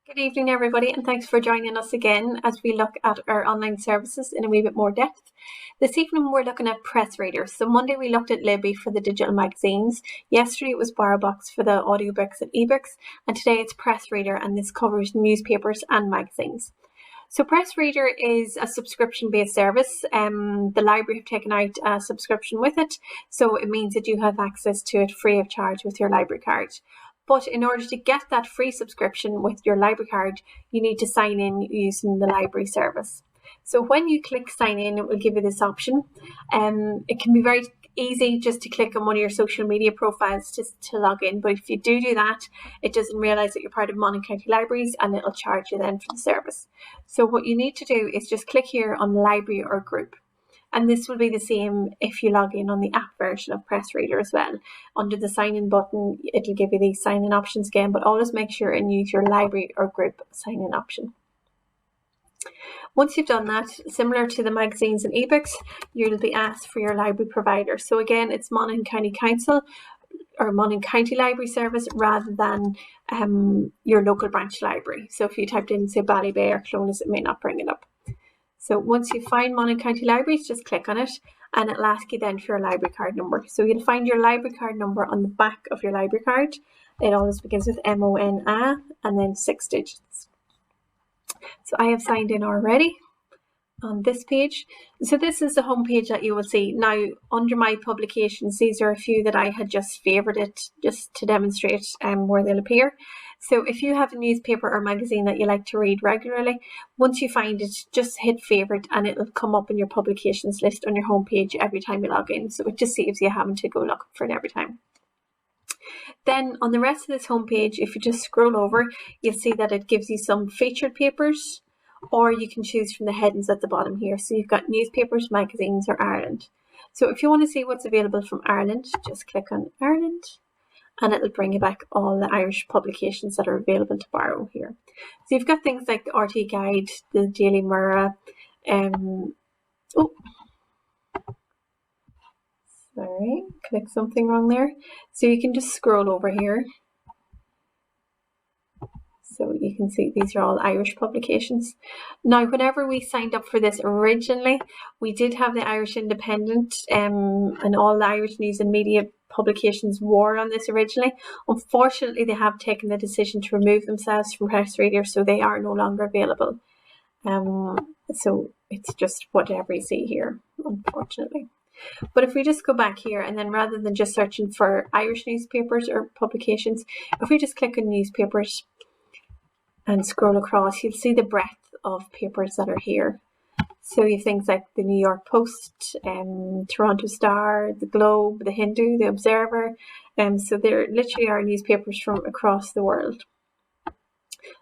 Good evening, everybody, and thanks for joining us again as we look at our online services in a wee bit more depth. This evening, we're looking at Pressreader. So Monday, we looked at Libby for the digital magazines. Yesterday, it was BarBox for the audiobooks and ebooks. And today, it's Pressreader, and this covers newspapers and magazines. So Pressreader is a subscription-based service. The library have taken out a subscription with it, so it means that you have access to it free of charge with your library card. But in order to get that free subscription with your library card, you need to sign in using the library service. So when you click sign in, it will give you this option. It can be very easy just to click on one of your social media profiles just to log in. But if you do that, it doesn't realise that you're part of Monaghan County Libraries and it'll charge you then for the service. So what you need to do is just click here on library or group. And this will be the same if you log in on the app version of Pressreader as well. Under the sign in button, it'll give you these sign in options again, but always make sure and use your library or group sign in option. Once you've done that, similar to the magazines and ebooks, you'll be asked for your library provider. So again, it's Monaghan County Council or Monaghan County Library Service rather than your local branch library. So if you typed in, say, Ballybay or Clones, it may not bring it up. So once you find Monaghan County Libraries, just click on it and it'll ask you then for your library card number. So you'll find your library card number on the back of your library card. It always begins with MONA and then 6 digits. So I have signed in already on this page. So this is the home page that you will see. Now, under my publications, these are a few that I had just favorited just to demonstrate where they'll appear. So if you have a newspaper or magazine that you like to read regularly, once you find it, just hit favorite and it'll come up in your publications list on your homepage every time you log in. So it just saves you having to go look for it every time. Then on the rest of this homepage, if you just scroll over, you'll see that it gives you some featured papers, or you can choose from the headings at the bottom here. So you've got newspapers, magazines, or Ireland. So if you want to see what's available from Ireland, just click on Ireland and it'll bring you back all the Irish publications that are available to borrow here. So you've got things like the RT Guide, the Daily Mirror, sorry, click something wrong there. So you can just scroll over here. So you can see these are all Irish publications. Now, whenever we signed up for this originally, we did have the Irish Independent and all the Irish news and media publications were on this originally. Unfortunately, they have taken the decision to remove themselves from Pressreader, so they are no longer available. So it's just whatever you see here, unfortunately. But if we just go back here and then rather than just searching for Irish newspapers or publications, if we just click on newspapers and scroll across, you'll see the breadth of papers that are here. So you have things like the New York Post, Toronto Star, the Globe, the Hindu, the Observer. So there literally are newspapers from across the world.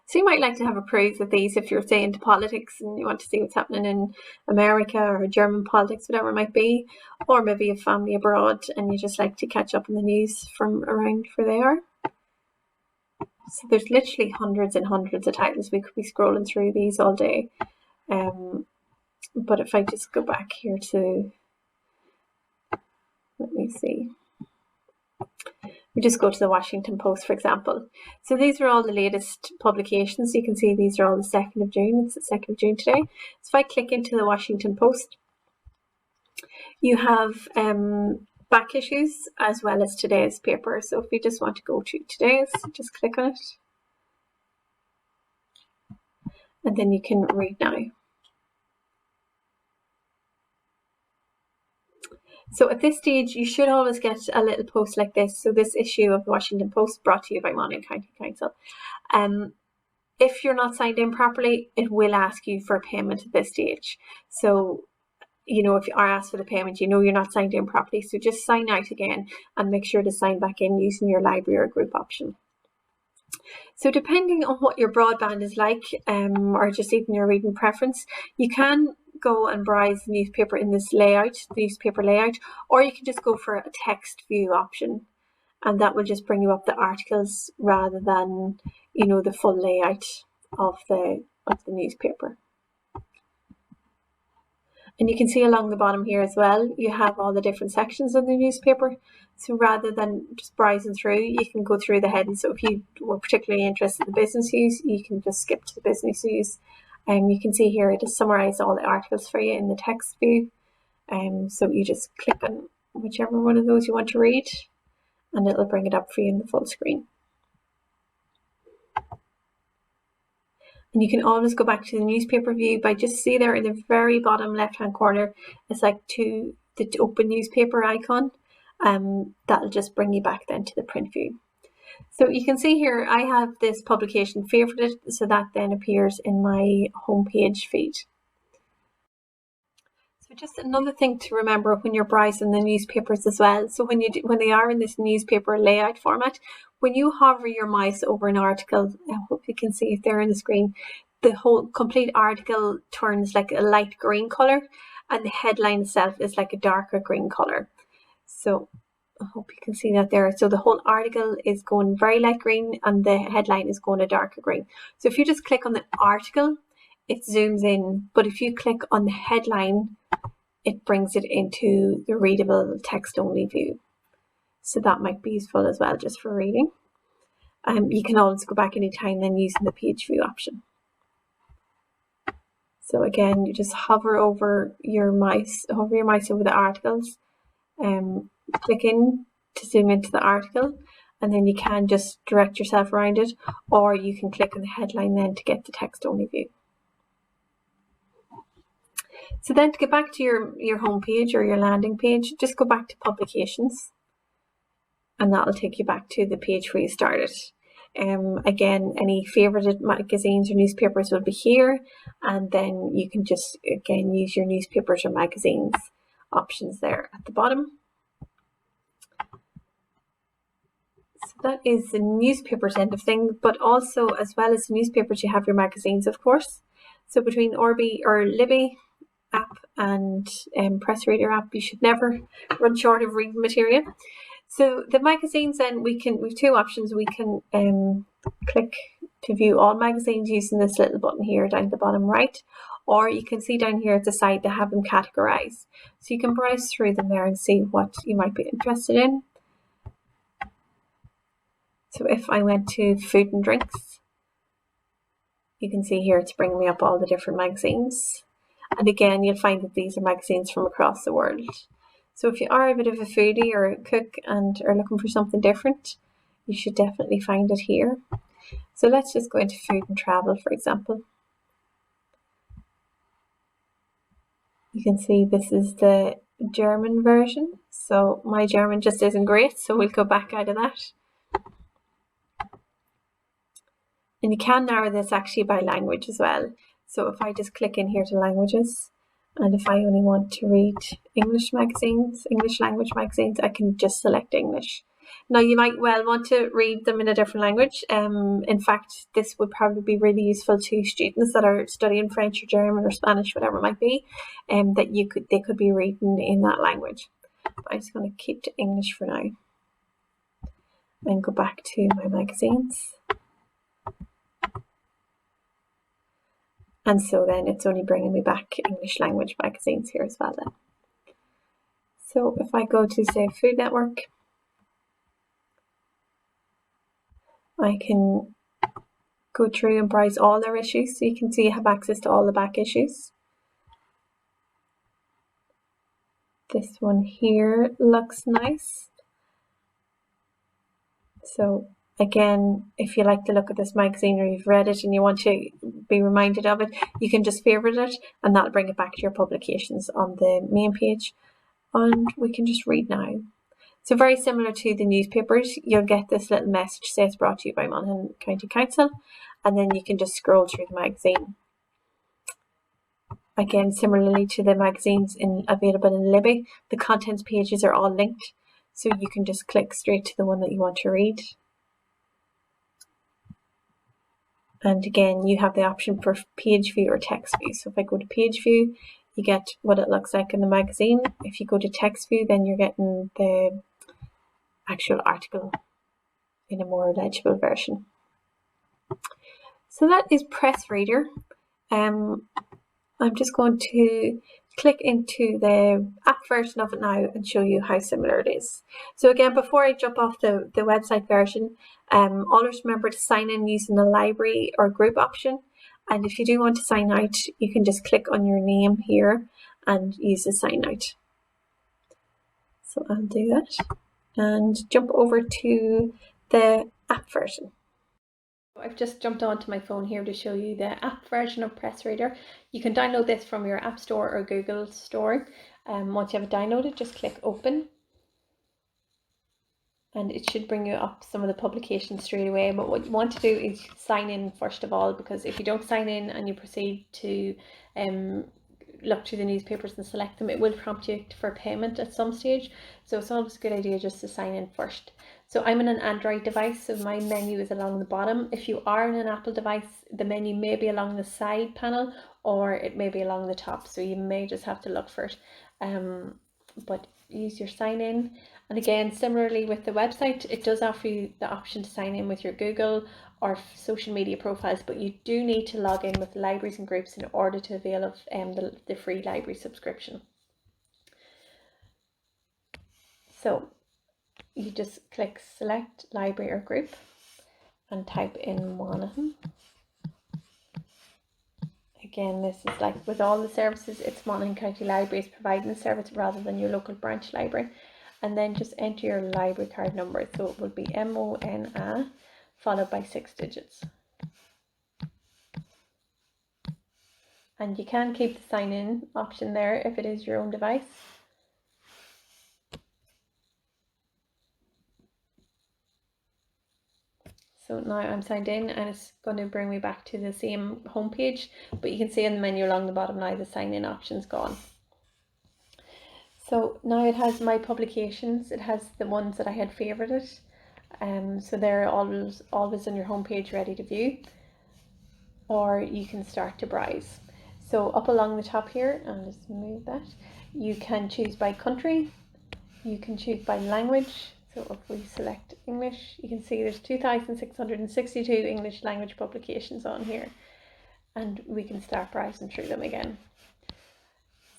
So you might like to have a peruse of these if you're, say, into politics and you want to see what's happening in America or German politics, whatever it might be, or maybe you have family abroad and you just like to catch up on the news from around where they are. So there's literally hundreds and hundreds of titles. We could be scrolling through these all day. But if I just go back here to, let me see. We just go to the Washington Post, for example. So these are all the latest publications. You can see these are all the 2nd of June. It's the 2nd of June today. So if I click into the Washington Post, you have back issues as well as today's paper. So if we just want to go to today's, just click on it. And then you can read now. So at this stage, you should always get a little post like this. So this issue of the Washington Post brought to you by Monaghan County Council. If you're not signed in properly, it will ask you for a payment at this stage. So, you know, if you are asked for the payment, you know you're not signed in properly. So just sign out again and make sure to sign back in using your library or group option. So depending on what your broadband is like, or just even your reading preference, you can go and browse the newspaper in this layout, the newspaper layout, or you can just go for a text view option, and that will just bring you up the articles rather than, you know, the full layout of the newspaper. And you can see along the bottom here as well, you have all the different sections of the newspaper. So rather than just browsing through, you can go through the headings. So if you were particularly interested in business news, you can just skip to the business news. You can see here it has summarised all the articles for you in the text view. So you just click on whichever one of those you want to read, and it'll bring it up for you in the full screen. And you can always go back to the newspaper view by just see there in the very bottom left hand corner, it's like the open newspaper icon. That'll just bring you back then to the print view. So you can see here I have this publication favorited, so that then appears in my homepage feed. So just another thing to remember when you're browsing the newspapers as well. So when they are in this newspaper layout format, when you hover your mouse over an article, I hope you can see it there on the screen, the whole complete article turns like a light green colour, and the headline itself is like a darker green colour. So I hope you can see that there. So the whole article is going very light green and the headline is going a darker green. So if you just click on the article, it zooms in, but if you click on the headline, it brings it into the readable text only view. So that might be useful as well, just for reading. You can always go back anytime then using the page view option. So again, you just hover your mouse over the articles, click in to zoom into the article, and then you can just direct yourself around it, or you can click on the headline then to get the text only view. So then to get back to your home page or your landing page, just go back to publications, and that'll take you back to the page where you started. Again, any favorited magazines or newspapers will be here, and then you can just again use your newspapers or magazines options there at the bottom. So that is the newspapers end of things, but also as well as the newspapers you have your magazines, of course. So between Orbi or Libby app and Pressreader app, you should never run short of reading material. So the magazines then, we've two options. We can click to view all magazines using this little button here down the bottom right, or you can see down here at the side to have them categorized. So you can browse through them there and see what you might be interested in. So if I went to food and drinks, you can see here it's bringing me up all the different magazines. And again, you'll find that these are magazines from across the world. So if you are a bit of a foodie or a cook and are looking for something different, you should definitely find it here. So let's just go into food and travel, for example. You can see this is the German version. So my German just isn't great, so we'll go back out of that. And you can narrow this actually by language as well. So if I just click in here to languages, and if I only want to read English language magazines, I can just select English. Now you might well want to read them in a different language. In fact, this would probably be really useful to students that are studying French or German or Spanish, whatever it might be, that they could be reading in that language. But I'm just going to keep to English for now and go back to my magazines. And so then it's only bringing me back English language magazines here as well then. So if I go to, say, Food Network, I can go through and browse all their issues. So you can see I have access to all the back issues. This one here looks nice. So again, if you like to look at this magazine or you've read it and you want to be reminded of it, you can just favorite it and that'll bring it back to your publications on the main page, and we can just read now. So very similar to the newspapers, you'll get this little message says brought to you by Monaghan County Council, and then you can just scroll through the magazine. Again, similarly to the magazines available in Libby, the contents pages are all linked, so you can just click straight to the one that you want to read. And again, you have the option for page view or text view. So if I go to page view, you get what it looks like in the magazine. If you go to text view, then you're getting the actual article in a more legible version. So that is Pressreader. I'm just going to click into the app version of it now and show you how similar it is. So again, before I jump off the website version, always remember to sign in using the library or group option. And if you do want to sign out, you can just click on your name here and use the sign out. So I'll do that and jump over to the app version. I've just jumped onto my phone here to show you the app version of Pressreader. You can download this from your App Store or Google Store. Once you have it downloaded, just click open. And it should bring you up some of the publications straight away. But what you want to do is sign in first of all, because if you don't sign in and you proceed to look through the newspapers and select them, it will prompt you for payment at some stage. So it's always a good idea just to sign in first. So I'm on an Android device, so my menu is along the bottom. If you are on an Apple device, the menu may be along the side panel or it may be along the top, so you may just have to look for it. But use your sign in. And again, similarly with the website, it does offer you the option to sign in with your Google or social media profiles, but you do need to log in with libraries and groups in order to avail of the free library subscription. So you just click select library or group and type in Monaghan. Again, this is like with all the services, it's Monaghan County Libraries providing the service rather than your local branch library. And then just enter your library card number. So it will be MONA followed by 6 digits. And you can keep the sign in option there if it is your own device. So now I'm signed in and it's going to bring me back to the same home page, but you can see in the menu along the bottom now the sign in option's gone. So now it has my publications, it has the ones that I had favorited, so they're always on your home page ready to view, or you can start to browse. So up along the top here, and just move that, you can choose by country, you can choose by language. So if we select English, you can see there's 2,662 English language publications on here, and we can start browsing through them again.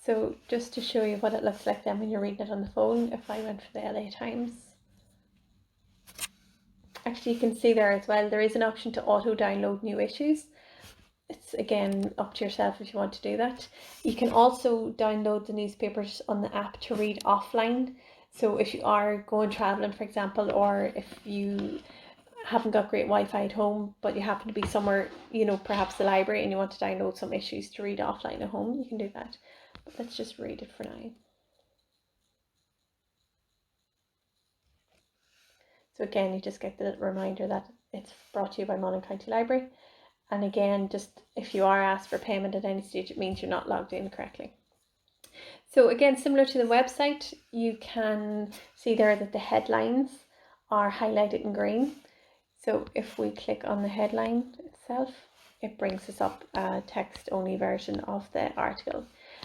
So just to show you what it looks like then when you're reading it on the phone, if I went for the LA Times, actually you can see there as well, there is an option to auto download new issues. It's again up to yourself if you want to do that. You can also download the newspapers on the app to read offline. So if you are going traveling, for example, or if you haven't got great Wi-Fi at home, but you happen to be somewhere, you know, perhaps the library, and you want to download some issues to read offline at home, you can do that. But let's just read it for now. So again, you just get the reminder that it's brought to you by Monaghan County Library. And again, just if you are asked for payment at any stage, it means you're not logged in correctly. So again, similar to the website, you can see there that the headlines are highlighted in green. So if we click on the headline itself, it brings us up a text-only version of the article.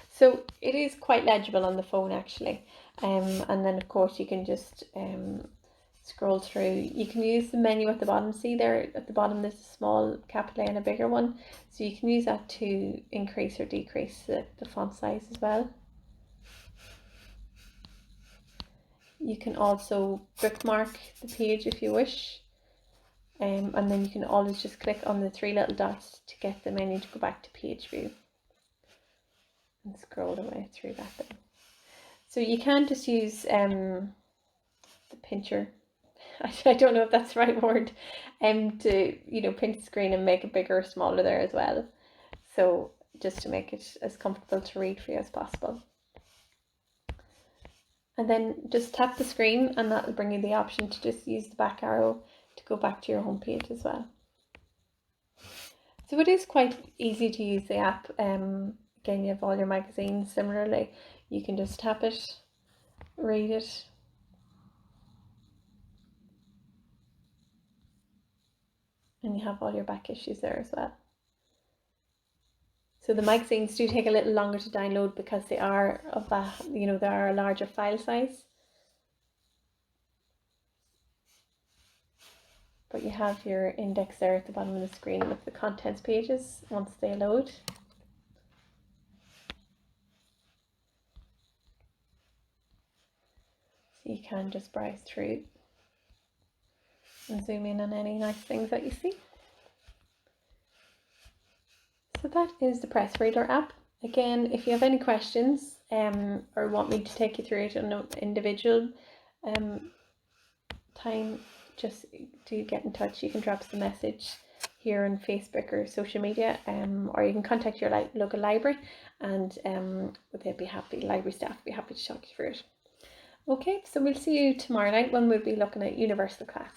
So it is quite legible on the phone actually. And then of course you can just scroll through. You can use the menu at the bottom. See there at the bottom there's a small capital A and a bigger one. So you can use that to increase or decrease the font size as well. You can also bookmark the page if you wish. And then you can always just click on the 3 little dots to get the menu to go back to page view. And scroll away through that then. So you can just use the pincher. I don't know if that's the right word, to, you know, pinch the screen and make it bigger or smaller there as well. So just to make it as comfortable to read for you as possible. And then just tap the screen and that will bring you the option to just use the back arrow to go back to your home page as well. So it is quite easy to use the app. Again, you have all your magazines. Similarly, you can just tap it, read it, and you have all your back issues there as well. So the magazines do take a little longer to download because they are of a, you know, they are a larger file size. But you have your index there at the bottom of the screen with the contents pages once they load. can just browse through and zoom in on any nice things that you see. So that is the Pressreader app. Again, if you have any questions or want me to take you through it on an individual time, just do get in touch. You can drop us a message here on Facebook or social media, or you can contact your local library, and they'd be happy, library staff would be happy to talk you through it. Okay, so we'll see you tomorrow night when we'll be looking at universal class.